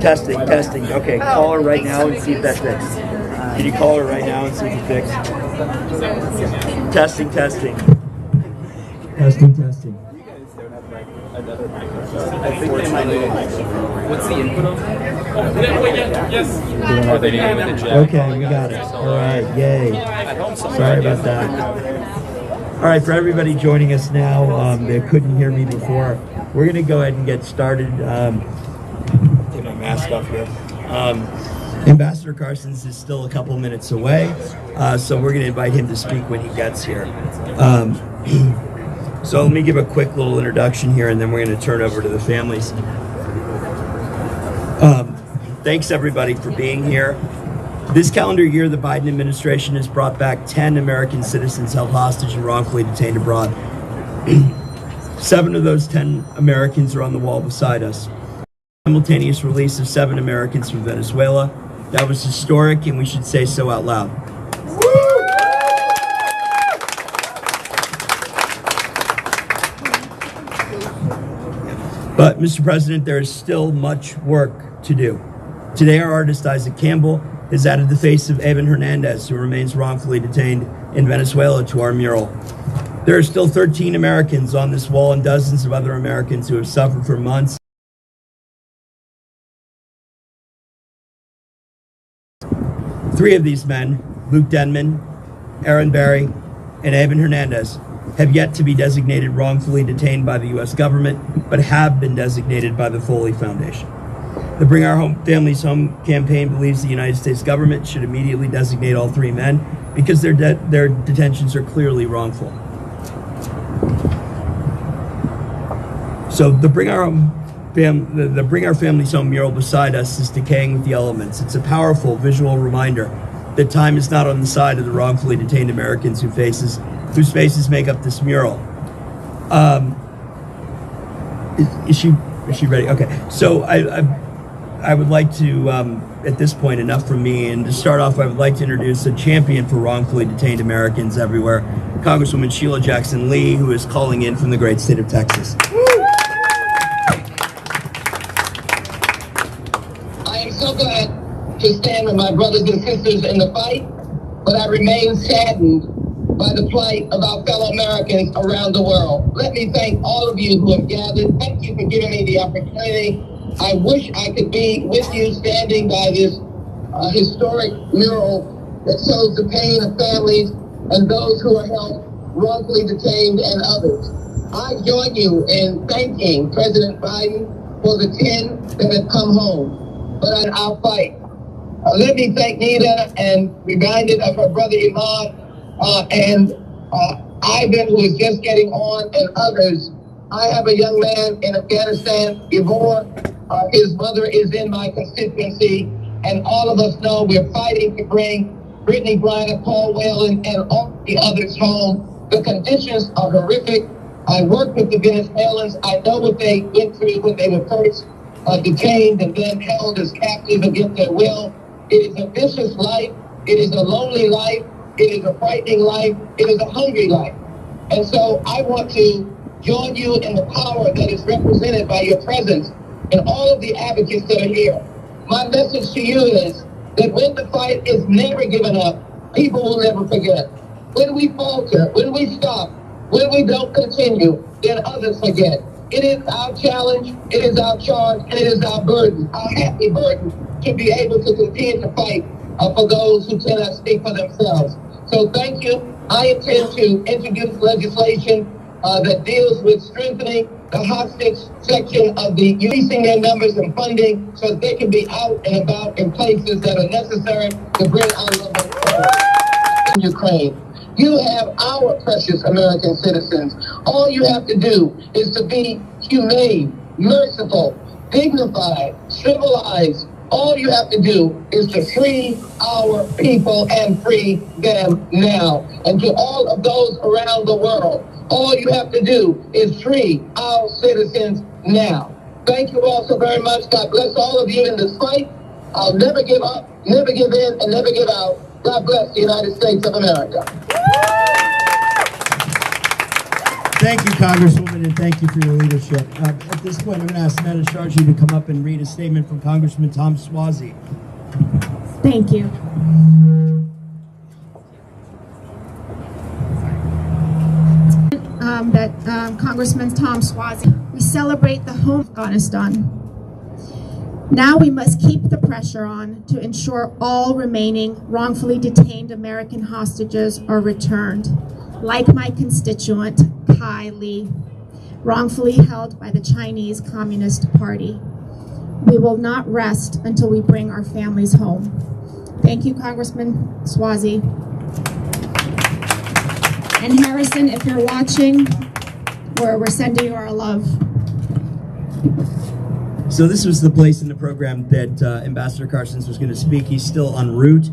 Testing. Okay, call her right now and see if that fixed. Can you call her right now and see if it fixed? Testing. I think they might need a microphone. What's the input on that? Yes. Oh, they didn't even eject. Okay, we got it. All right, yay. Sorry about that. All right, for everybody joining us now that couldn't hear me before, we're going to go ahead and get started. Take my mask off here. Ambassador Carson's is still a couple minutes away, so we're going to invite him to speak when he gets here. So let me give a quick little introduction here, and then we're going to turn over to the families. Thanks everybody for being here. This calendar year, the Biden administration has brought back 10 American citizens held hostage and wrongfully detained abroad. 7 of those 10 Americans are on the wall beside us. Simultaneous release of 7 Americans from Venezuela. That was historic, and we should say so out loud. But, Mr. President, there is still much work to do. Today, our artist Isaac Campbell has added the face of Eyvin Hernandez, who remains wrongfully detained in Venezuela, to our mural. There are still 13 Americans on this wall and dozens of other Americans who have suffered for months. 3 of these men, Luke Denman, Aaron Berry, and Eyvin Hernandez, have yet to be designated wrongfully detained by the U.S. government, but have been designated by the Foley Foundation. The Bring Our Families Home campaign believes the United States government should immediately designate all 3 men because their detentions are clearly wrongful. So the Bring Our Families Home mural beside us is decaying with the elements. It's a powerful visual reminder that time is not on the side of the wrongfully detained Americans whose faces make up this mural. Is she ready? Okay. So I would like to, at this point, enough from me. And to start off, I would like to introduce a champion for wrongfully detained Americans everywhere, Congresswoman Sheila Jackson Lee, who is calling in from the great state of Texas. I am so glad to stand with my brothers and sisters in the fight, but I remain saddened by the plight of our fellow Americans around the world. Let me thank all of you who have gathered. Thank you for giving me the opportunity. I wish I could be with you standing by this historic mural that shows the pain of families and those who are held wrongfully detained and others. I join you in thanking President Biden for the 10 that have come home. But in our fight, let me thank Nita and reminded of her brother Iman and Eyvin, who is just getting on, and others. I have a young man in Afghanistan, Ivor. His mother is in my constituency, and all of us know we're fighting to bring Brittany Griner, Paul Whelan, and all the others home. The conditions are horrific. I work with the Venezuelans. I know what they went through when they were first detained and then held as captives against their will. It is a vicious life. It is a lonely life. It is a frightening life. It is a hungry life. And so I want to join you in the power that is represented by your presence and all of the advocates that are here. My message to you is that when the fight is never given up, people will never forget. When we falter, when we stop, when we don't continue, then others forget. It is our challenge, it is our charge, and it is our burden, our happy burden, to be able to continue to fight for those who cannot speak for themselves. So thank you. I intend to introduce legislation that deals with strengthening the hostage section of the increasing their numbers and funding so that they can be out and about in places that are necessary to bring our loved ones home. In Ukraine, you have our precious American citizens. All you have to do is to be humane, merciful, dignified, civilized. All you have to do is to free our people and free them now. And to all of those around the world, all you have to do is free our citizens now. Thank you all so very much. God bless all of you in this fight. I'll never give up, never give in, and never give out. God bless the United States of America. Thank you, Congresswoman, and thank you for your leadership. At this point, I'm going to ask Nana Sharji to come up and read a statement from Congressman Tom Suozzi. Thank you. Congressman Tom Suozzi, we celebrate the home of Afghanistan. Now we must keep the pressure on to ensure all remaining wrongfully detained American hostages are returned, like my constituent, Kai Li, wrongfully held by the Chinese Communist Party. We will not rest until we bring our families home. Thank you, Congressman Suozzi. And Harrison, if you're watching, we're sending you our love. So this was the place in the program that Ambassador Carstens was going to speak. He's still en route.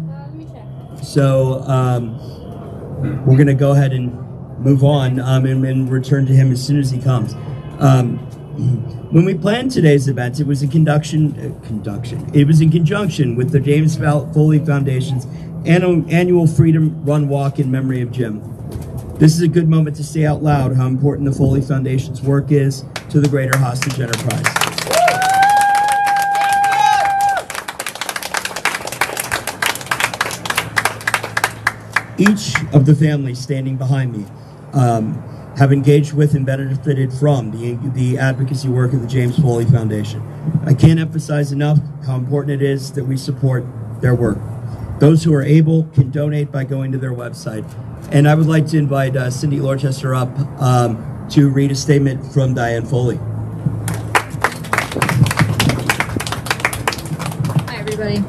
So we're going to go ahead and move on and return to him as soon as he comes. When we planned today's event, it was in conjunction with the James Foley Foundation's annual Freedom Run Walk in memory of Jim. This is a good moment to say out loud how important the Foley Foundation's work is to the greater hostage enterprise. Each of the families standing behind me have engaged with and benefited from the advocacy work of the James Foley Foundation. I can't emphasize enough how important it is that we support their work. Those who are able can donate by going to their website. And I would like to invite Cindy Lorchester up to read a statement from Diane Foley. Hi, everybody.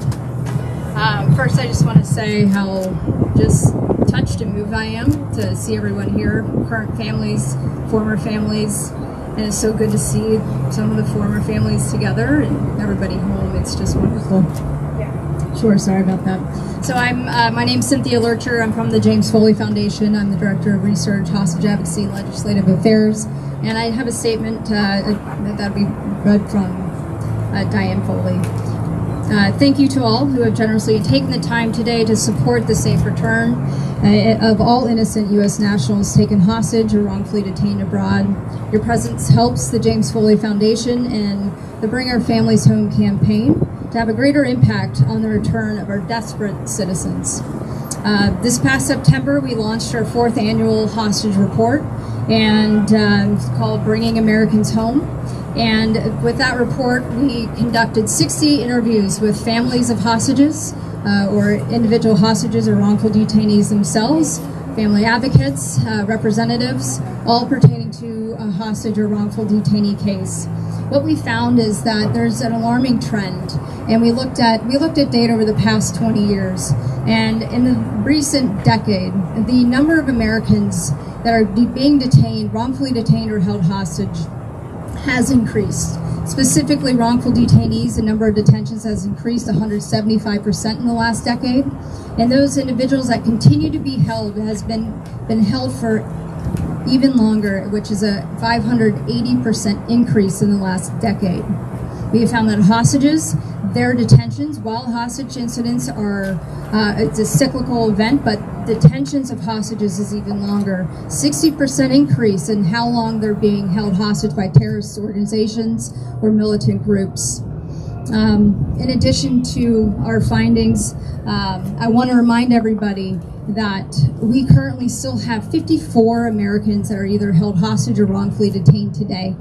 First, I just want to say how just touched and moved I am to see everyone here, current families, former families, and it's so good to see some of the former families together and everybody home. It's just wonderful. Sure, sorry about that. So my name's Cynthia Lurcher. I'm from the James Foley Foundation. I'm the Director of Research, Hostage Advocacy, and Legislative Affairs. And I have a statement that'll be read from Diane Foley. Thank you to all who have generously taken the time today to support the safe return of all innocent U.S. nationals taken hostage or wrongfully detained abroad. Your presence helps the James Foley Foundation and the Bring Our Families Home campaign to have a greater impact on the return of our desperate citizens. This past September, we launched our 4th annual hostage report, and it's called Bringing Americans Home. And with that report, we conducted 60 interviews with families of hostages, or individual hostages or wrongful detainees themselves, family advocates, representatives, all pertaining to a hostage or wrongful detainee case. What we found is that there's an alarming trend, and we looked at data over the past 20 years, and in the recent decade, the number of Americans that are being detained, wrongfully detained or held hostage, has increased. Specifically, wrongful detainees, the number of detentions has increased 175% in the last decade, and those individuals that continue to be held has been held for even longer, which is a 580% increase in the last decade. We have found that hostages, their detentions, while hostage incidents are, it's a cyclical event, but detentions of hostages is even longer. 60% increase in how long they're being held hostage by terrorist organizations or militant groups. In addition to our findings, I want to remind everybody that we currently still have 54 Americans that are either held hostage or wrongfully detained today.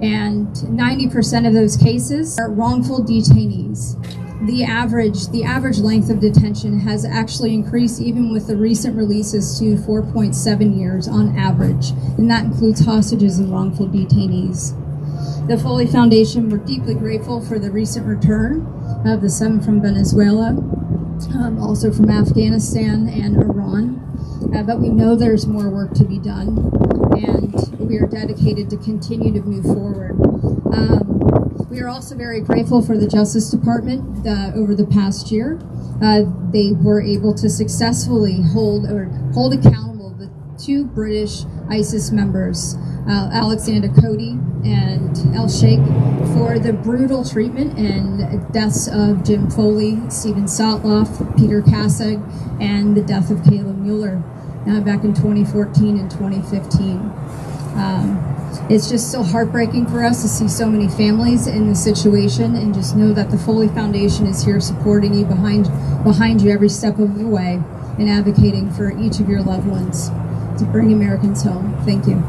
And 90% of those cases are wrongful detainees. The average length of detention has actually increased even with the recent releases to 4.7 years on average, and that includes hostages and wrongful detainees. The Foley Foundation, we're deeply grateful for the recent return of the 7 from Venezuela, also from Afghanistan and Iran, but we know there's more work to be done, and we are dedicated to continue to move forward. We are also very grateful for the Justice Department over the past year. They were able to successfully hold accountable the 2 British ISIS members, Alexander Cody and El Sheikh, for the brutal treatment and deaths of Jim Foley, Stephen Sotloff, Peter Kassig, and the death of Kayla Mueller back in 2014 and 2015. It's just so heartbreaking for us to see so many families in this situation, and just know that the Foley Foundation is here supporting you, behind you every step of the way, and advocating for each of your loved ones to bring Americans home. Thank you.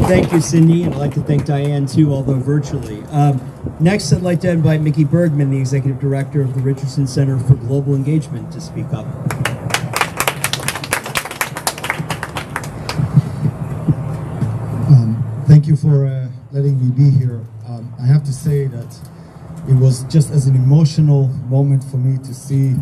Thank you, Cindy, and I'd like to thank Diane too, although virtually. Next, I'd like to invite Mickey Bergman, the Executive Director of the Richardson Center for Global Engagement, to speak up. Thank you for letting me be here. I have to say that it was just as an emotional moment for me to see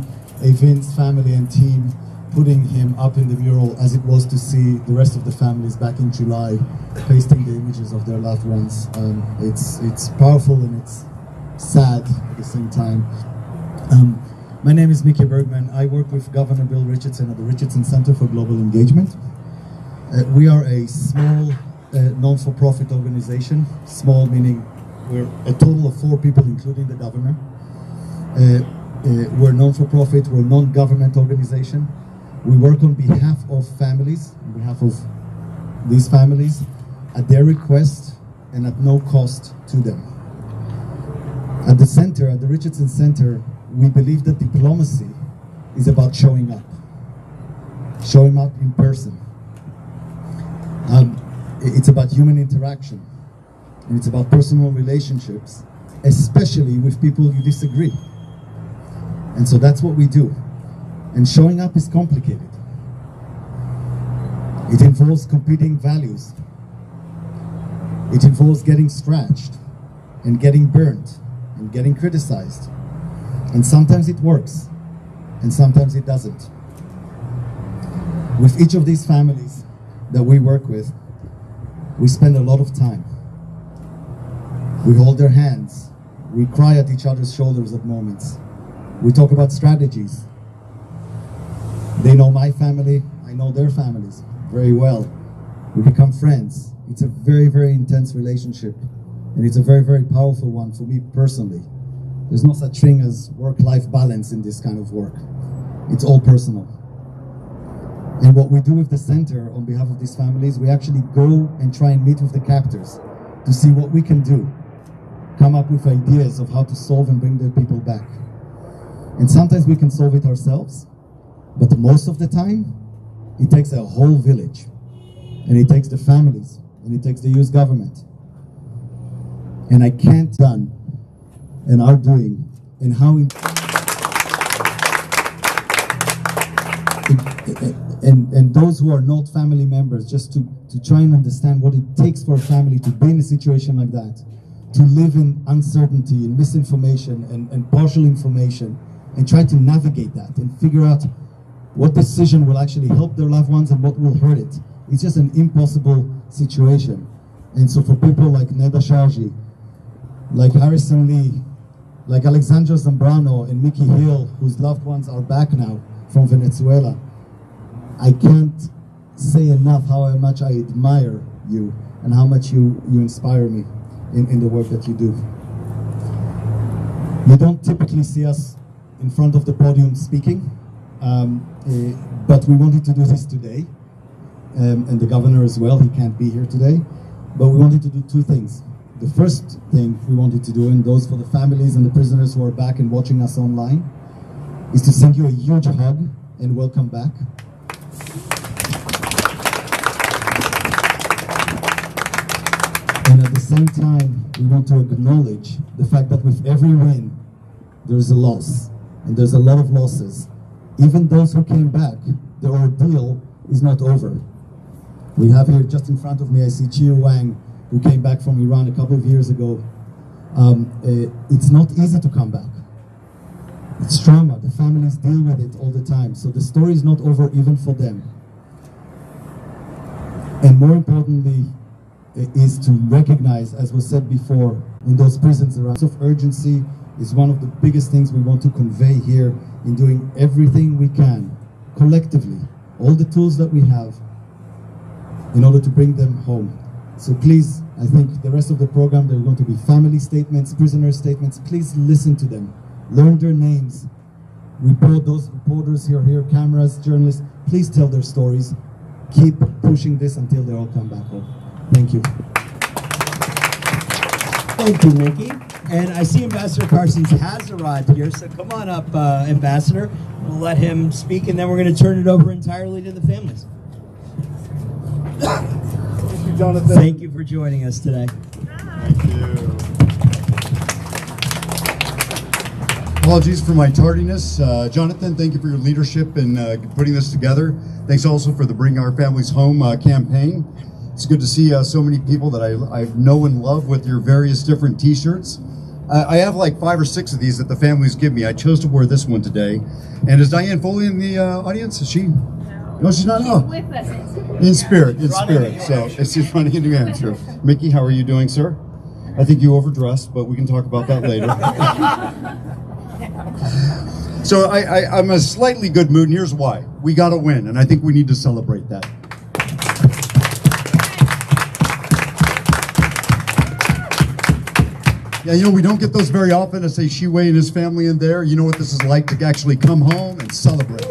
Eyvin's family and team putting him up in the mural as it was to see the rest of the families back in July pasting the images of their loved ones. It's powerful and it's sad at the same time. My name is Mickey Bergman. I work with Governor Bill Richardson at the Richardson Center for Global Engagement. We are a small non-for-profit organization. Small meaning we're a total of 4 people, including the governor. We're non-for-profit, we're a non-government organization. We work on behalf of families, on behalf of these families, at their request and at no cost to them. At the center, at the Richardson Center, we believe that diplomacy is about showing up in person. It's about human interaction, and it's about personal relationships, especially with people you disagree. And so that's what we do. And showing up is complicated. It involves competing values. It involves getting scratched and getting burnt and getting criticized. And sometimes it works, and sometimes it doesn't. With each of these families that we work with, we spend a lot of time. We hold their hands. We cry at each other's shoulders at moments. We talk about strategies. They know my family, I know their families very well. We become friends. It's a very, very intense relationship, and it's a very, very powerful one for me personally. There's no such thing as work-life balance in this kind of work. It's all personal. And what we do with the center on behalf of these families, we actually go and try and meet with the captors to see what we can do, come up with ideas of how to solve and bring their people back. And sometimes we can solve it ourselves, but most of the time, it takes a whole village, and it takes the families, and it takes the US government. And I can't done and are doing, and how and those who are not family members, just to try and understand what it takes for a family to be in a situation like that, to live in uncertainty and misinformation and partial information, and try to navigate that and figure out what decision will actually help their loved ones and what will hurt it. It's just an impossible situation. And so for people like Neda Sharji, like Harrison Lee, like Alexandra Zambrano and Mickey Hill, whose loved ones are back now from Venezuela, I can't say enough how much I admire you and how much you inspire me in the work that you do. You don't typically see us in front of the podium speaking, but we wanted to do this today, and the governor as well. He can't be here today, but we wanted to do 2 things. The first thing we wanted to do, and those for the families and the prisoners who are back and watching us online, is to send you a huge hug and welcome back. And at the same time, we want to acknowledge the fact that with every win, there's a loss, and there's a lot of losses. Even those who came back, the ordeal is not over. We have here just in front of me, I see Chiu Wang, who came back from Iran a couple of years ago. It's not easy to come back. It's trauma. The families deal with it all the time. So the story is not over even for them. And more importantly, is to recognize, as was said before, in those prisons around. Sense of urgency is one of the biggest things we want to convey here in doing everything we can, collectively, all the tools that we have, in order to bring them home. So please, I think the rest of the program, there are going to be family statements, prisoner statements. Please listen to them, learn their names, Those reporters here, cameras, journalists, please tell their stories. Keep pushing this until they all come back home. Thank you. Thank you, Mickey. And I see Ambassador Carstens has arrived here, so come on up, Ambassador. We'll let him speak, and then we're going to turn it over entirely to the families. Thank you, Jonathan. Thank you for joining us today. Thank you. Apologies for my tardiness. Jonathan, thank you for your leadership in putting this together. Thanks also for the Bring Our Families Home campaign. It's good to see so many people that I know and love with your various different t-shirts. I have like 5 or 6 of these that the families give me. I chose to wear this one today. And is Diane Foley in the audience? Is she? No, she's not. Oh. With us. In spirit. So she's running in New Hampshire. Mickey, how are you doing, sir? I think you overdressed, but we can talk about that later. So I'm in a slightly good mood, and here's why. We got to win, and I think we need to celebrate that. Yeah, you know, we don't get those very often. I say Shiwei and his family in there. You know what this is like to actually come home and celebrate.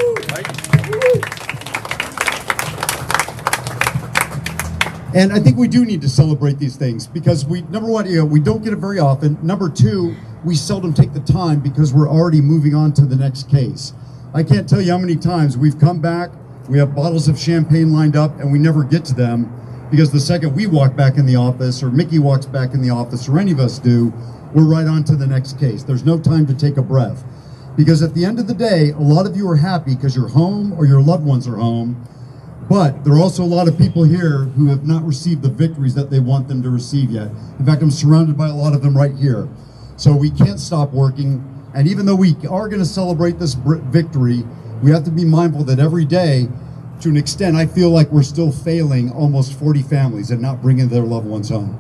And I think we do need to celebrate these things because number one, we don't get it very often. Number two, we seldom take the time because we're already moving on to the next case. I can't tell you how many times we've come back, we have bottles of champagne lined up, and we never get to them because the second we walk back in the office, or Mickey walks back in the office, or any of us do, we're right on to the next case. There's no time to take a breath. Because at the end of the day, a lot of you are happy because you're home or your loved ones are home, but there are also a lot of people here who have not received the victories that they want them to receive yet. In fact, I'm surrounded by a lot of them right here. So we can't stop working, and even though we are going to celebrate this victory, we have to be mindful that every day, to an extent, I feel like we're still failing almost 40 families and not bringing their loved ones home.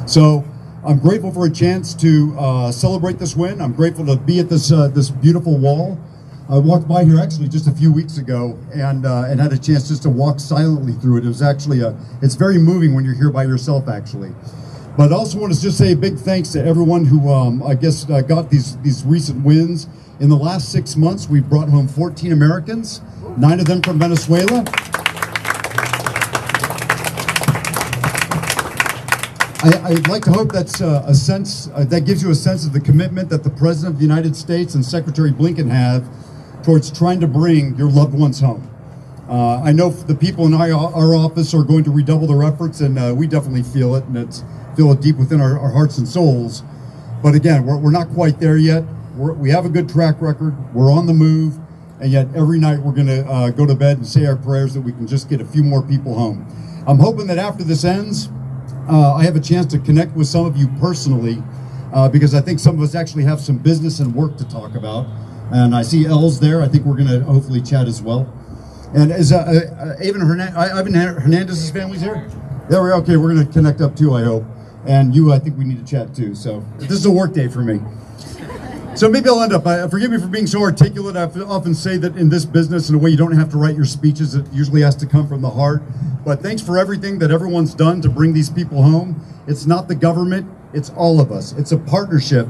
So I'm grateful for a chance to celebrate this win. I'm grateful to be at this beautiful wall. I walked by here actually just a few weeks ago and had a chance just to walk silently through it. It was actually it's very moving when you're here by yourself, actually. But I also want to just say a big thanks to everyone who I guess got these recent wins. In the last 6 months, we've brought home 14 Americans, 9 of them from Venezuela. I'd like to hope that's a sense that gives you a sense of the commitment that the President of the United States and Secretary Blinken have towards trying to bring your loved ones home. I know the people in our office are going to redouble their efforts, and we definitely feel it, and feel it deep within our hearts and souls. But again, we're not quite there yet. We have a good track record. We're on the move, and yet every night we're going to go to bed and say our prayers that we can just get a few more people home. I'm hoping that after this ends, I have a chance to connect with some of you personally, because I think some of us actually have some business and work to talk about. And I see Elle's there. I think we're going to hopefully chat as well. And is Eyvin Hernandez's family's here? Yeah, we're okay. We're going to connect up too, I hope. And you, I think we need to chat too. So this is a work day for me. So maybe I'll end up, forgive me for being so articulate. I often say that in this business, in a way, you don't have to write your speeches. It usually has to come from the heart. But thanks for everything that everyone's done to bring these people home. It's not the government, it's all of us. It's a partnership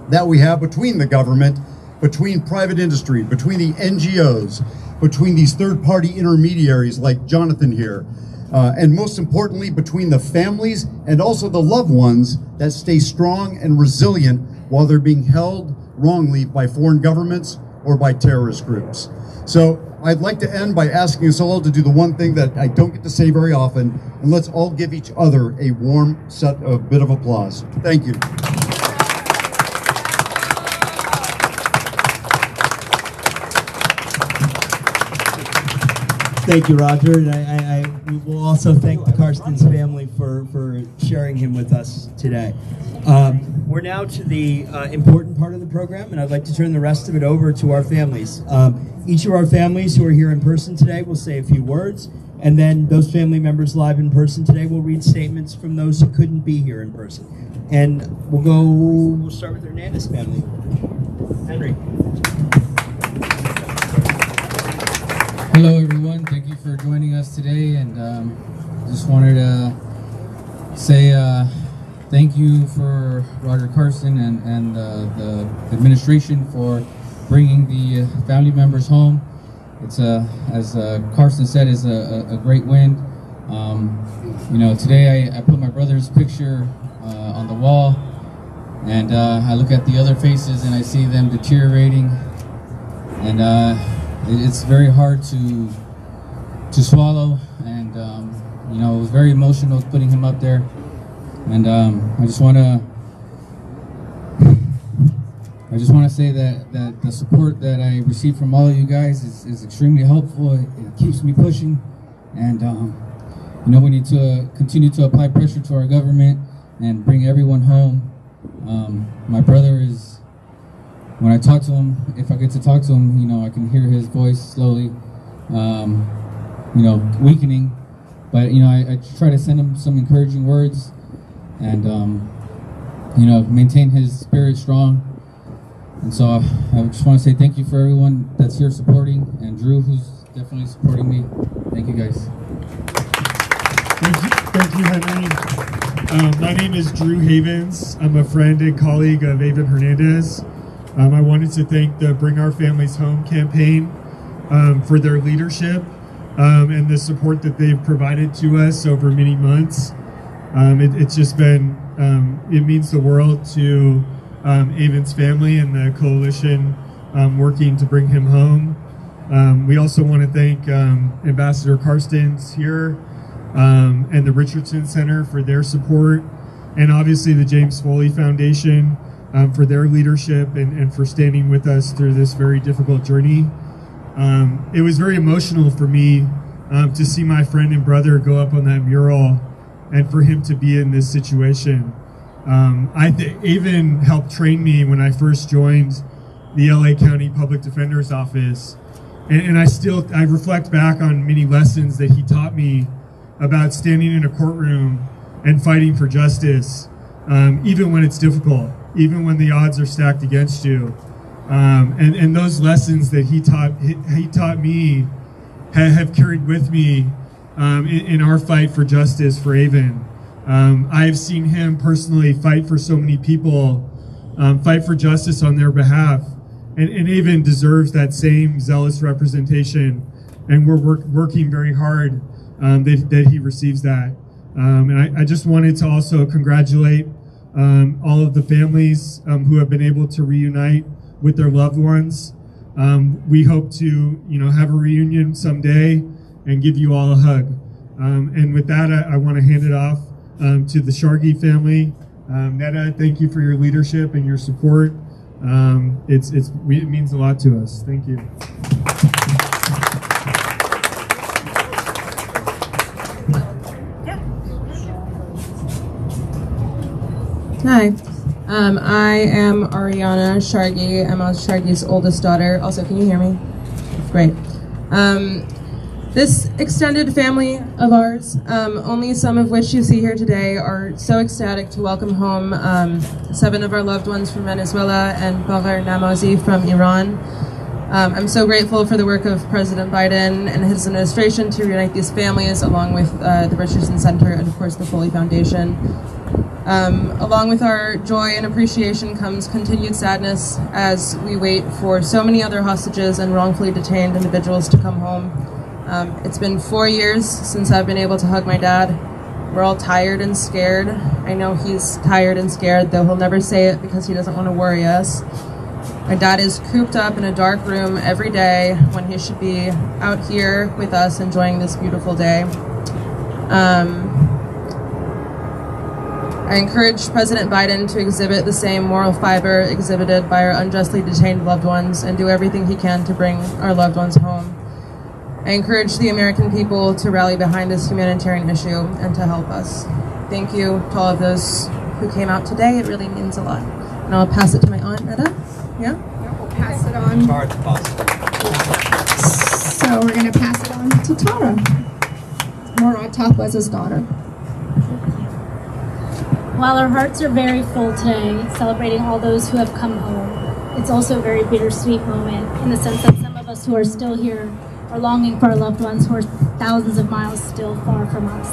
that we have between the government, between private industry, between the NGOs, between these third-party intermediaries like Jonathan here, and most importantly, between the families and also the loved ones that stay strong and resilient while they're being held wrongly by foreign governments or by terrorist groups. So I'd like to end by asking us all to do the one thing that I don't get to say very often, and let's all give each other a warm bit of applause. Thank you. Thank you, Roger. And I will also thank the Carstens family for sharing him with us today. We're now to the important part of the program, and I'd like to turn the rest of it over to our families. Each of our families who are here in person today will say a few words, and then those family members live in person today will read statements from those who couldn't be here in person. And we'll start with the Hernandez family. Henry. Hello everyone, thank you for joining us today, and just wanted to say thank you for Roger Carstens and the administration for bringing the family members home. It's as Carson said, is a great win. You know, today I put my brother's picture on the wall, and I look at the other faces and I see them deteriorating, and it's very hard to swallow. And you know, it was very emotional putting him up there. And I just want to say that the support that I receive from all of you guys is extremely helpful. It keeps me pushing, and you know, we need to continue to apply pressure to our government and bring everyone home. My brother is, when I talk to him, if I get to talk to him, you know, I can hear his voice slowly, you know, weakening. But you know, I try to send him some encouraging words, and you know, maintain his spirit strong. And so I just want to say thank you for everyone that's here supporting, and Drew, who's definitely supporting me. Thank you, guys. Thank you, Henry. My name is Drew Havens. I'm a friend and colleague of Eyvin Hernandez. I wanted to thank the Bring Our Families Home campaign for their leadership and the support that they've provided to us over many months. It's just been, it means the world to Eyvin's family and the coalition working to bring him home. We also want to thank Ambassador Karstens here and the Richardson Center for their support, and obviously the James Foley Foundation for their leadership and for standing with us through this very difficult journey. It was very emotional for me to see my friend and brother go up on that mural, and for him to be in this situation. Eyvin helped train me when I first joined the LA County Public Defender's Office, and I reflect back on many lessons that he taught me about standing in a courtroom and fighting for justice, even when it's difficult, even when the odds are stacked against you. And those lessons that he taught me have carried with me in our fight for justice for Eyvin. I've seen him personally fight for so many people, fight for justice on their behalf, and Eyvin deserves that same zealous representation, and we're working very hard that he receives that. And I just wanted to also congratulate all of the families who have been able to reunite with their loved ones. We hope to, have a reunion someday and give you all a hug. And with that, I want to hand it off to the Shargi family. Netta, thank you for your leadership and your support. It means a lot to us. Thank you. Hi, I am Ariana Shargi. I'm Shargi's oldest daughter. Also, can you hear me? Great. This extended family of ours, only some of which you see here today, are so ecstatic to welcome home 7 of our loved ones from Venezuela and Baghar Namazi from Iran. I'm so grateful for the work of President Biden and his administration to reunite these families, along with the Richardson Center and, of course, the Foley Foundation. Along with our joy and appreciation comes continued sadness as we wait for so many other hostages and wrongfully detained individuals to come home. It's been 4 years since I've been able to hug my dad. We're all tired and scared. I know he's tired and scared, though he'll never say it because he doesn't want to worry us. My dad is cooped up in a dark room every day when he should be out here with us enjoying this beautiful day. I encourage President Biden to exhibit the same moral fiber exhibited by our unjustly detained loved ones and do everything he can to bring our loved ones home. I encourage the American people to rally behind this humanitarian issue and to help us. Thank you to all of those who came out today. It really means a lot. And I'll pass it to my aunt, Netta. Yeah? We'll pass it on. So we're going to pass it on to Tara, Mural Tapaz's daughter. While our hearts are very full today, celebrating all those who have come home, it's also a very bittersweet moment in the sense that some of us who are still here are longing for our loved ones who are thousands of miles still far from us.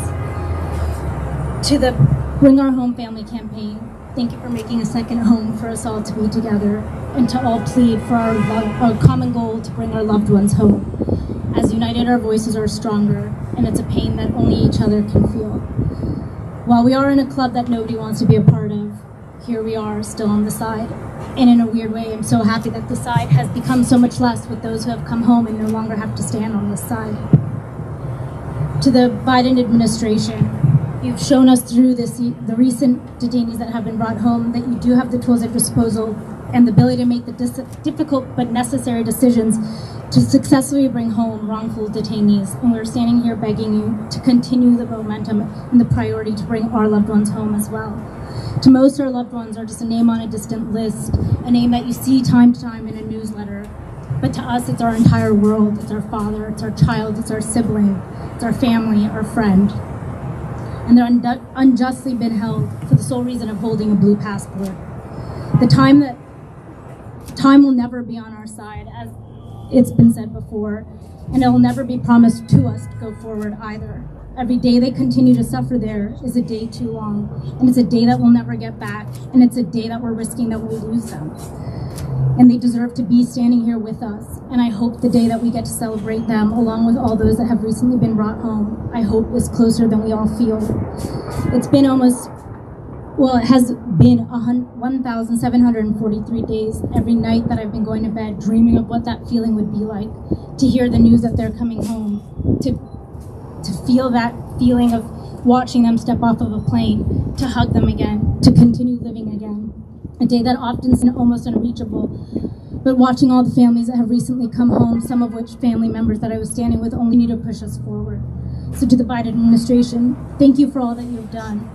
To the Bring Our Home Family campaign, thank you for making a second home for us all to be together. and to all plead for our common goal to bring our loved ones home. As united, our voices are stronger, and it's a pain that only each other can feel. While we are in a club that nobody wants to be a part of, here we are still on the side. And in a weird way, I'm so happy that the side has become so much less with those who have come home and no longer have to stand on this side. To the Biden administration, you've shown us through the recent detainees that have been brought home that you do have the tools at disposal and the ability to make the difficult but necessary decisions to successfully bring home wrongful detainees. And we're standing here begging you to continue the momentum and the priority to bring our loved ones home as well. To most, our loved ones are just a name on a distant list, a name that you see time to time in a newsletter. But to us, it's our entire world. It's our father, it's our child, it's our sibling, it's our family, our friend. And they're unjustly been held for the sole reason of holding a blue passport. The time will never be on our side, as it's been said before, and it will never be promised to us to go forward either. Every day they continue to suffer there is a day too long, and it's a day that we'll never get back, and it's a day that we're risking that we'll lose them. And they deserve to be standing here with us, and I hope the day that we get to celebrate them, along with all those that have recently been brought home, I hope is closer than we all feel. It's been it has been 1,743 days every night that I've been going to bed dreaming of what that feeling would be like, to hear the news that they're coming home, to feel that feeling of watching them step off of a plane, to hug them again, to continue living again. A day that often is almost unreachable, but watching all the families that have recently come home, some of which family members that I was standing with only need to push us forward. So to the Biden administration, thank you for all that you've done,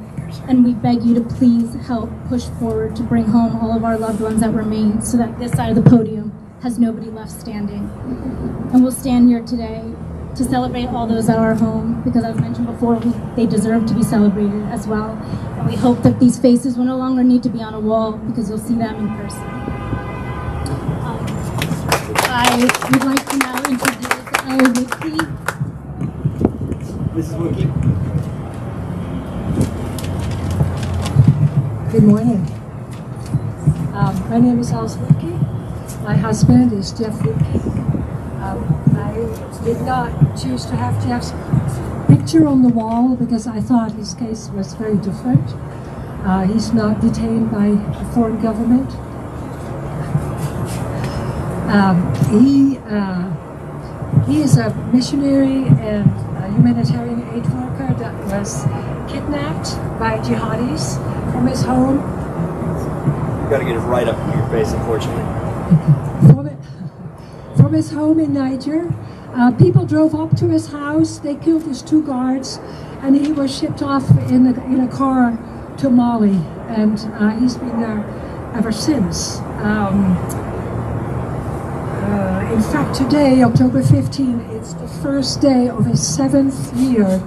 and we beg you to please help push forward to bring home all of our loved ones that remain, so that this side of the podium has nobody left standing. And we'll stand here today to celebrate all those that are home, because as mentioned before, they deserve to be celebrated as well. And we hope that these faces will no longer need to be on a wall, because you'll see them in person. I would like to now introduce Advocacy. Mrs. Wookie. Good morning. My name is Alice Wookie. My husband is Jeff Wookie. I did not choose to have Jeff's picture on the wall because I thought his case was very different. He's not detained by a foreign government. He is a missionary and a humanitarian aid worker that was kidnapped by jihadis from his home. You gotta get it right up in your face, unfortunately. From his home in Niger. People drove up to his house, they killed his 2 guards, and he was shipped off in a car to Mali, and he's been there ever since. In fact, today, October 15, it's the first day of his 7th year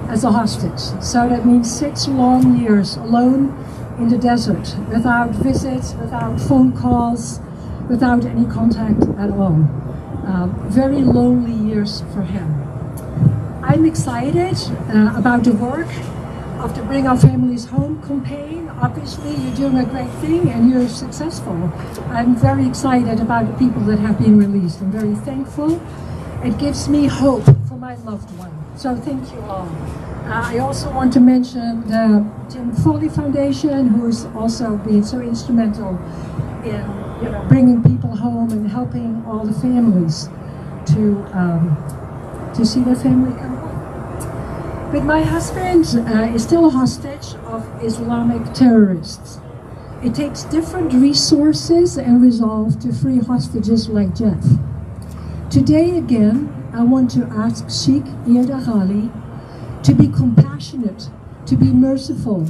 as a hostage. So that means 6 long years alone in the desert, without visits, without phone calls, without any contact at all. Very lonely years for him. I'm excited about the work of the Bring Our Families Home campaign. Obviously, you're doing a great thing and you're successful. I'm very excited about the people that have been released. I'm very thankful. It gives me hope for my loved one. So thank you all. I also want to mention the James Foley Foundation, who has also been so instrumental in bringing people home and helping all the families to see their family come home. But my husband is still a hostage of Islamic terrorists. It takes different resources and resolve to free hostages like Jeff. Today again, I want to ask Sheikh Iyad Ghali to be compassionate, to be merciful,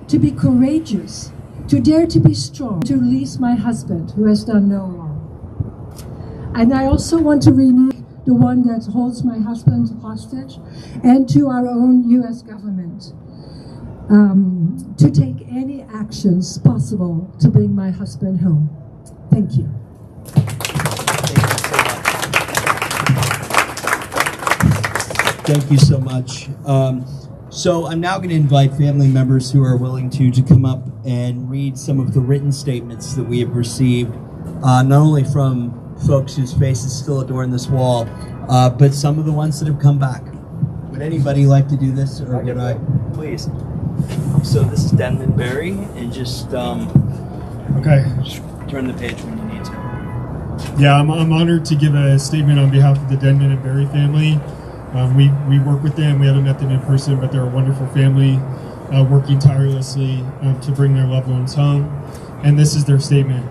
to be courageous, to dare to be strong, to release my husband who has done no wrong. And I also want to renew the one that holds my husband hostage, and to our own US government to take any actions possible to bring my husband home. Thank you. Thank you so much. So I'm now going to invite family members who are willing to come up and read some of the written statements that we have received not only from folks whose faces still adorn this wall, but some of the ones that have come back. Would anybody like to do this, or would I? Please. So this is Denman Berry, and just Okay. turn the page when you need to. Yeah, I'm honored to give a statement on behalf of the Denman and Berry family. We work with them. We haven't met them in person, but they're a wonderful family, working tirelessly to bring their loved ones home. And this is their statement.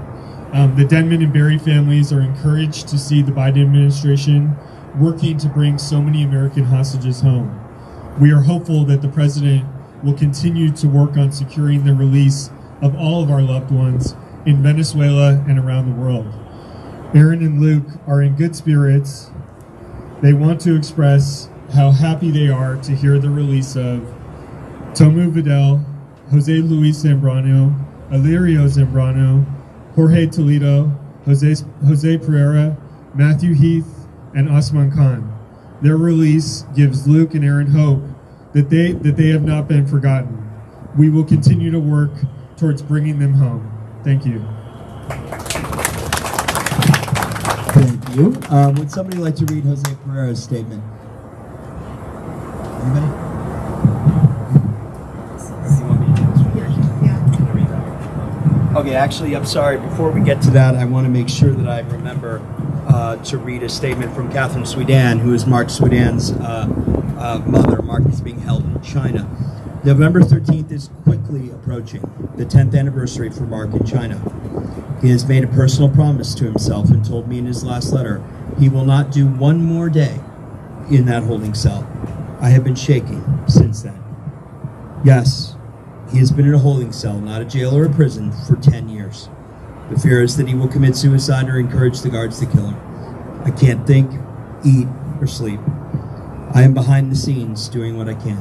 The Denman and Berry families are encouraged to see the Biden administration working to bring so many American hostages home. We are hopeful that the president will continue to work on securing the release of all of our loved ones in Venezuela and around the world. Aaron and Luke are in good spirits. They want to express how happy they are to hear the release of Tomu Vidal, Jose Luis Zambrano, Alirio Zambrano, Jorge Toledo, Jose Pereira, Matthew Heath, and Osman Khan. Their release gives Luke and Aaron hope that they have not been forgotten. We will continue to work towards bringing them home. Thank you. Thank you. Would somebody like to read Jose Pereira's statement? Anybody? Okay, actually, I'm sorry. Before we get to that, I want to make sure that I remember to read a statement from Catherine Swedan, who is Mark Swedan's mother. Mark is being held in China. November 13th is quickly approaching, the 10th anniversary for Mark in China. He has made a personal promise to himself and told me in his last letter he will not do one more day in that holding cell. I have been shaking since then. Yes, he has been in a holding cell, not a jail or a prison, for 10 years. The fear is that he will commit suicide or encourage the guards to kill him. I can't think, eat, or sleep. I am behind the scenes doing what I can.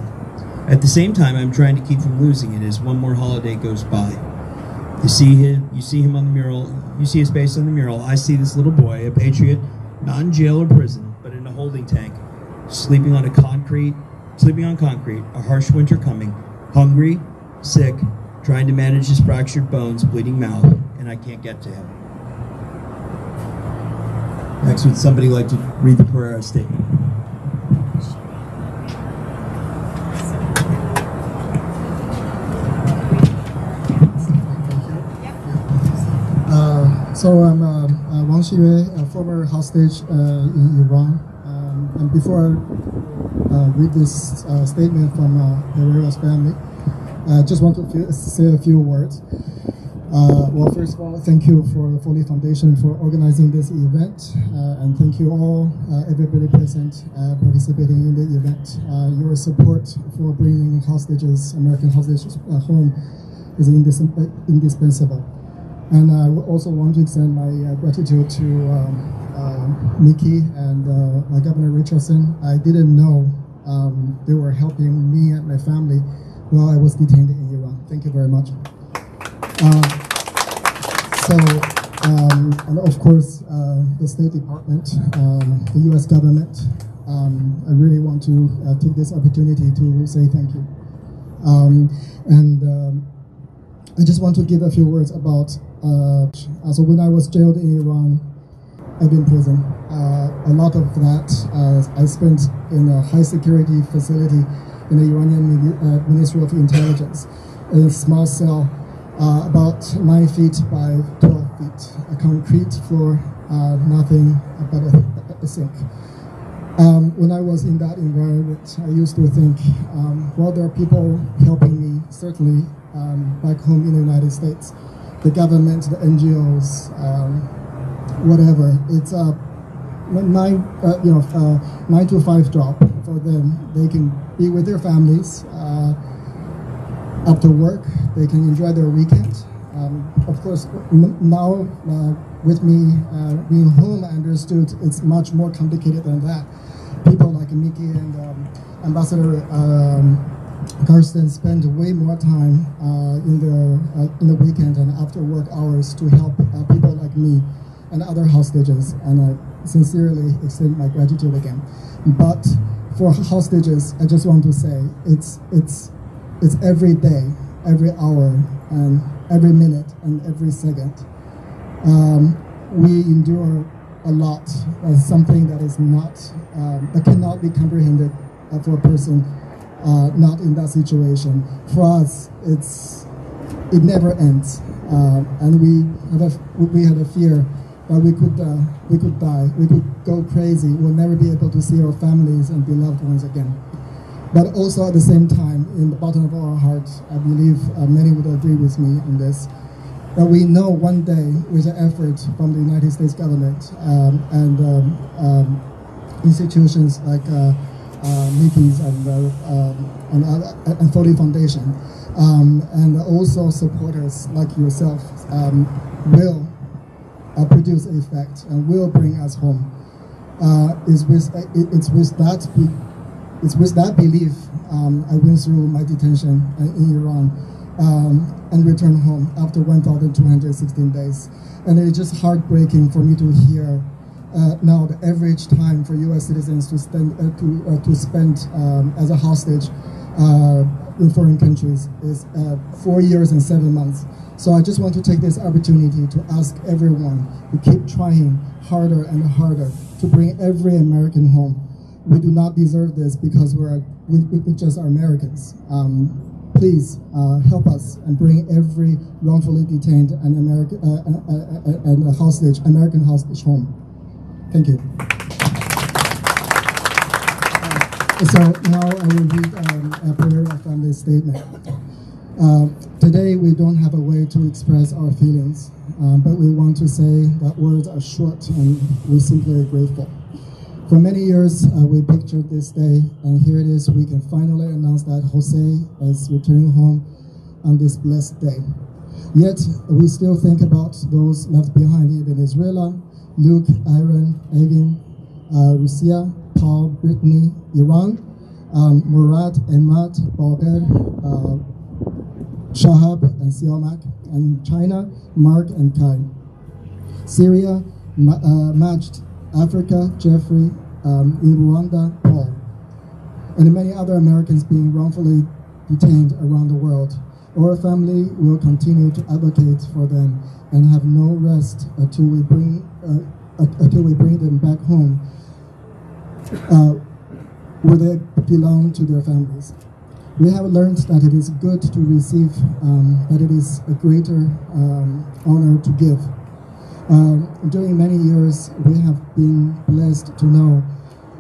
At the same time, I'm trying to keep from losing it as one more holiday goes by. You see him on the mural, you see his face on the mural. I see this little boy, a patriot, not in jail or prison, but in a holding tank, sleeping on concrete, a harsh winter coming, hungry, sick, trying to manage his fractured bones, bleeding mouth, and I can't get to him. Next, would somebody like to read the Pereira statement? So I'm Wang Xiyue, a former hostage in Iran. And before I read this statement from Pereira's family, I just want to say a few words. Well, first of all, thank you for the Foley Foundation for organizing this event, and thank you all, everybody present, participating in the event. Your support for bringing hostages, American hostages home is indispensable. And I also want to extend my gratitude to Nikki and Governor Richardson. I didn't know they were helping me and my family while I was detained in Iran. Thank you very much. And of course, the State Department, the U.S. government, I really want to take this opportunity to say thank you. I just want to give a few words about, so when I was jailed in Iran, I've been in prison. A lot of that I spent in a high security facility in the Iranian Ministry of Intelligence, in a small cell, about 9 feet by 12 feet, a concrete floor, nothing but a sink. When I was in that environment, I used to think, well, there are people helping me, certainly back home in the United States, the government, the NGOs, whatever. It's a 9 to 5 job for them. They can be with their families after work. They can enjoy their weekend. Of course, now with me being home, I understood it's much more complicated than that. People like Mickey and Ambassador Karsten spend way more time in the weekend and after work hours to help people like me and other hostages, and I sincerely extend my gratitude again. But for hostages, I just want to say it's every day, every hour, and every minute and every second. we endure a lot, something that is not, that cannot be comprehended for a person not in that situation. For us, it never ends, and we had a fear that we could die, we could go crazy, we'll never be able to see our families and beloved ones again. But also at the same time, in the bottom of our hearts, I believe many would agree with me on this, that we know one day, with the effort from the United States government and institutions like MIPIs and Foley Foundation, and also supporters like yourself, will produce effect and will bring us home. It's with that belief I went through my detention in Iran and returned home after 1,216 days. And it's just heartbreaking for me to hear now the average time for U.S. citizens to spend as a hostage in foreign countries is 4 years and 7 months. So I just want to take this opportunity to ask everyone to keep trying harder and harder to bring every American home. We do not deserve this because we just are Americans. Please help us and bring every wrongfully detained and American hostage home. Thank you. So now I will read a Pereira family statement. Today we don't have a way to express our feelings, but we want to say that words are short and we're simply grateful. For many years, we pictured this day, and here it is. We can finally announce that Jose is returning home on this blessed day. Yet, we still think about those left behind in Venezuela: Luke, Aaron, Eyvin, Lucia, Paul, Brittany, Iran, Murad, Emad, Balder, Shahab, and Siamak, and China, Mark, and Kai. Syria, Majd, Africa, Jeffrey, in Rwanda, Paul, and many other Americans being wrongfully detained around the world. Our family will continue to advocate for them and have no rest until we bring them back home where they belong to their families. We have learned that it is good to receive, but it is a greater honor to give. During many years, we have been blessed to know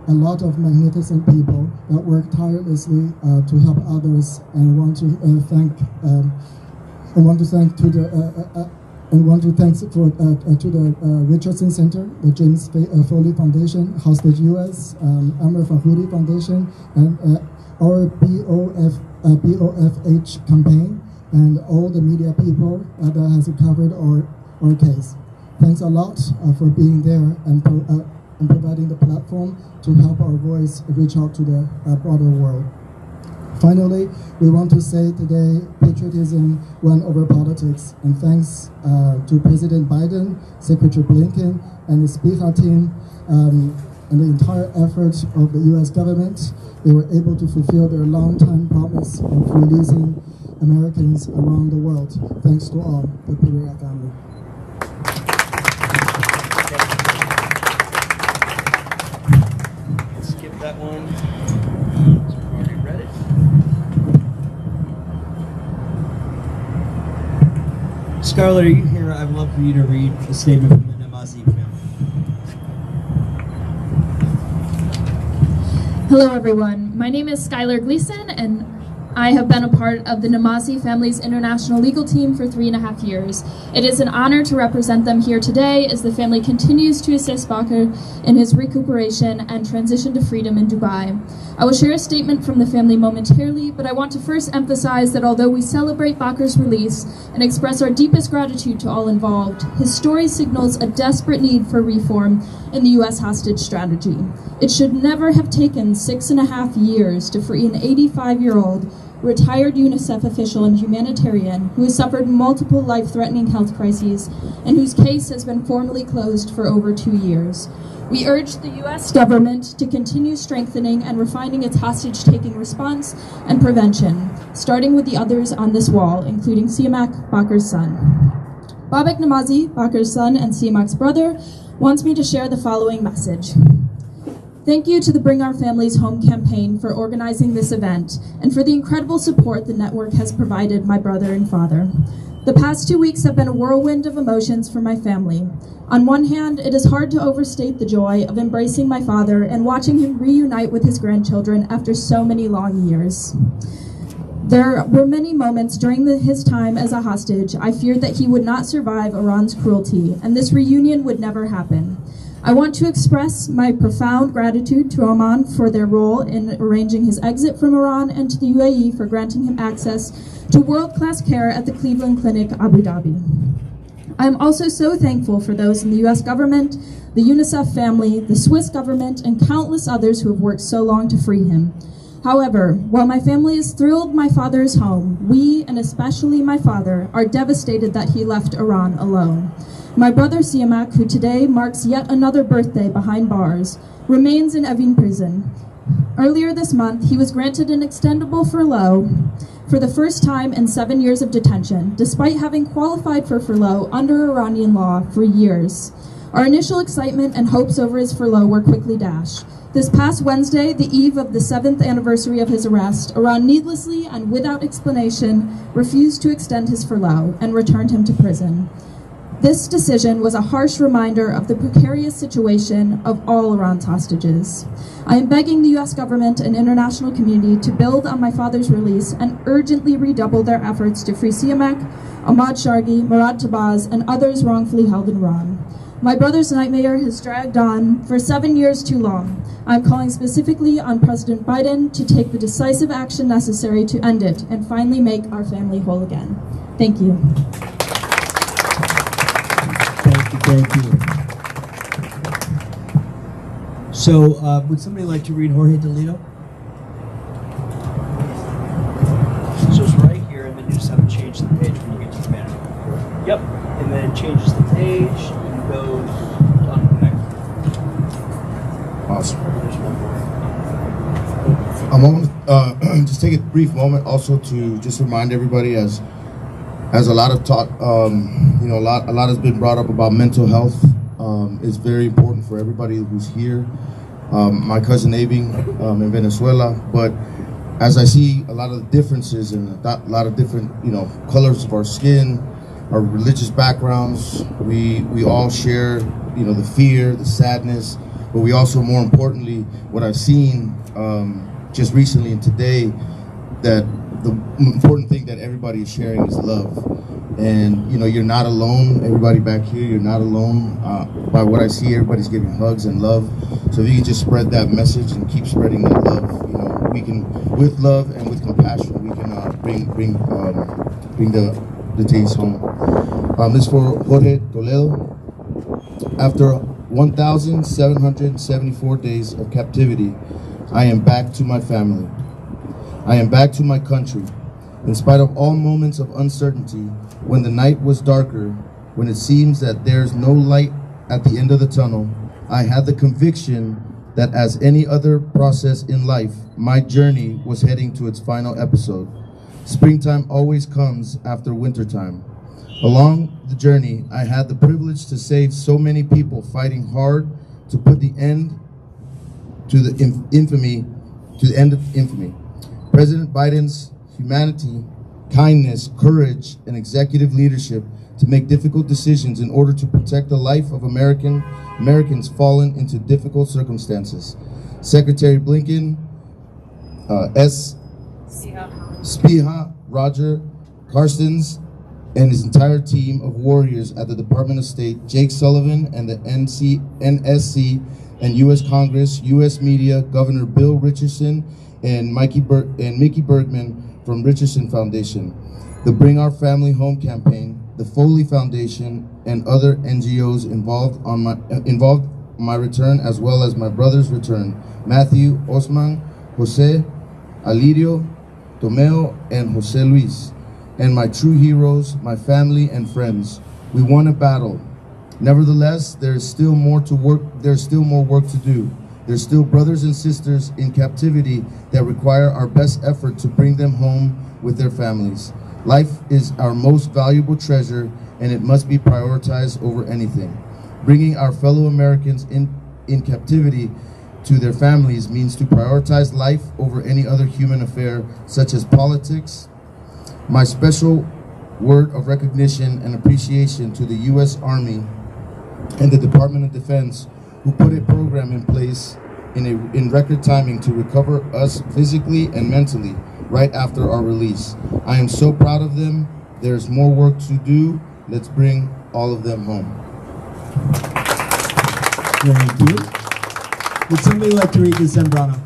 a lot of magnificent people that work tirelessly to help others, and want to thank to the Richardson Center, the James Foley Foundation, Hostage US, Amr Fahudi Foundation, and our BOFH campaign, and all the media people that has covered our case. Thanks a lot for being there and providing the platform to help our voice reach out to the broader world. Finally, we want to say today, patriotism won over politics, and thanks to President Biden, Secretary Blinken, and the SPIHA team, and the entire effort of the U.S. government, they were able to fulfill their long-time promise of releasing Americans around the world. Thanks to all, the Pereira family. Skip that one. We've already read it. Scarlett, are you here? I'd love for you to read a statement from the Namazi family. Hello everyone, my name is Skylar Gleason and I have been a part of the Namazi family's international legal team for 3.5 years. It is an honor to represent them here today as the family continues to assist Bakr in his recuperation and transition to freedom in Dubai. I will share a statement from the family momentarily, but I want to first emphasize that although we celebrate Bakr's release and express our deepest gratitude to all involved, his story signals a desperate need for reform in the U.S. hostage strategy. It should never have taken 6.5 years to free an 85-year-old retired UNICEF official and humanitarian who has suffered multiple life-threatening health crises and whose case has been formally closed for over 2 years. We urge the U.S. government to continue strengthening and refining its hostage-taking response and prevention, starting with the others on this wall, including Siamak, Bakr's son. Babak Namazi, Bakar's son and Siamak's brother, wants me to share the following message. Thank you to the Bring Our Families Home campaign for organizing this event and for the incredible support the network has provided my brother and father. The past 2 weeks have been a whirlwind of emotions for my family. On one hand, it is hard to overstate the joy of embracing my father and watching him reunite with his grandchildren after so many long years. There were many moments during his time as a hostage I feared that he would not survive Iran's cruelty, and this reunion would never happen. I want to express my profound gratitude to Oman for their role in arranging his exit from Iran and to the UAE for granting him access to world-class care at the Cleveland Clinic, Abu Dhabi. I am also so thankful for those in the US government, the UNICEF family, the Swiss government, and countless others who have worked so long to free him. However, while my family is thrilled my father is home, we, and especially my father, are devastated that he left Iran alone. My brother Siamak, who today marks yet another birthday behind bars, remains in Eyvin prison. Earlier this month, he was granted an extendable furlough for the first time in 7 years of detention, despite having qualified for furlough under Iranian law for years. Our initial excitement and hopes over his furlough were quickly dashed. This past Wednesday, the eve of the 7th anniversary of his arrest, Iran needlessly and without explanation refused to extend his furlough and returned him to prison. This decision was a harsh reminder of the precarious situation of all Iran's hostages. I am begging the US government and international community to build on my father's release and urgently redouble their efforts to free Siamak, Ahmad Shargi, Murad Tabaz, and others wrongfully held in Iran. My brother's nightmare has dragged on for 7 years too long. I'm calling specifically on President Biden to take the decisive action necessary to end it and finally make our family whole again. Thank you. Thank you. So, would somebody like to read Jorge Toledo? So it's right here, and then you just have to change the page when you get to the banner. Yep, and then it changes the page and goes on the next one. Awesome. I want to just take a brief moment also to just remind everybody as a lot of talk, you know, a lot has been brought up about mental health. It's very important for everybody who's here. My cousin Eyvin in Venezuela, but as I see a lot of the differences and a lot of different, you know, colors of our skin, our religious backgrounds, we all share, you know, the fear, the sadness, but we also, more importantly, what I've seen just recently and today, that the important thing that everybody is sharing is love. And you know, you're not alone. Everybody back here, you're not alone. By what I see, everybody's giving hugs and love. So if you can just spread that message and keep spreading that love, you know, we can, with love and with compassion, we can bring the detainees home. This is for Jorge Toledo. After 1,774 days of captivity, I am back to my family. I am back to my country. In spite of all moments of uncertainty, when the night was darker, when it seems that there's no light at the end of the tunnel, I had the conviction that as any other process in life, my journey was heading to its final episode. Springtime always comes after wintertime. Along the journey, I had the privilege to save so many people fighting hard to put the end to the infamy. President Biden's humanity, kindness, courage, and executive leadership to make difficult decisions in order to protect the life of Americans fallen into difficult circumstances. Secretary Blinken, Spiha, Roger Carstens, and his entire team of warriors at the Department of State, Jake Sullivan and the NSC and U.S. Congress, U.S. media, Governor Bill Richardson, and Mickey Bergman from Richardson Foundation, the Bring Our Family Home campaign, the Foley Foundation, and other NGOs involved my return, as well as my brother's return, Matthew, Osman, Jose, Alirio, Tomeo, and Jose Luis, and my true heroes, my family and friends. We won a battle. Nevertheless, there's still more work to do. There's still brothers and sisters in captivity that require our best effort to bring them home with their families. Life is our most valuable treasure, and it must be prioritized over anything. Bringing our fellow Americans in captivity to their families means to prioritize life over any other human affair, such as politics. My special word of recognition and appreciation to the U.S. Army and the Department of Defense, who put a program in place in record timing to recover us physically and mentally right after our release. I am so proud of them. There's more work to do. Let's bring all of them home. Thank you. Would somebody like to read the Zambrano?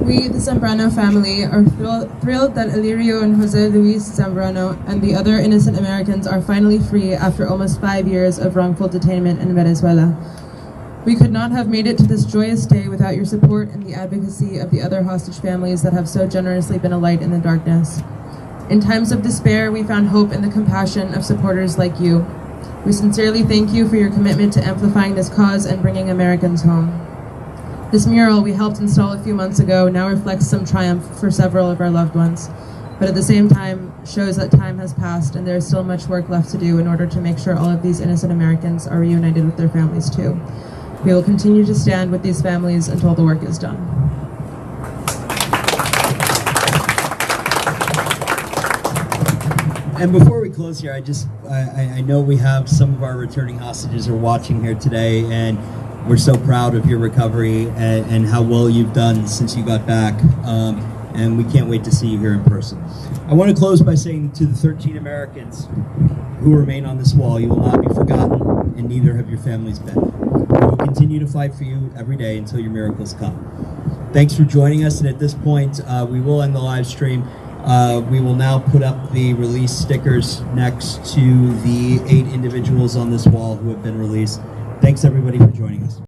We, the Zambrano family, are thrilled that Alirio and Jose Luis Zambrano and the other innocent Americans are finally free after almost 5 years of wrongful detainment in Venezuela. We could not have made it to this joyous day without your support and the advocacy of the other hostage families that have so generously been a light in the darkness. In times of despair, we found hope in the compassion of supporters like you. We sincerely thank you for your commitment to amplifying this cause and bringing Americans home. This mural we helped install a few months ago now reflects some triumph for several of our loved ones, but at the same time shows that time has passed and there is still much work left to do in order to make sure all of these innocent Americans are reunited with their families too. We will continue to stand with these families until the work is done. And before we close here, I know we have some of our returning hostages are watching here today, and we're so proud of your recovery and how well you've done since you got back, and we can't wait to see you here in person. I want to close by saying to the 13 Americans who remain on this wall, you will not be forgotten, and neither have your families been. We will continue to fight for you every day until your miracles come. Thanks for joining us, and at this point, we will end the live stream. We will now put up the release stickers next to the 8 individuals on this wall who have been released. Thanks everybody for joining us.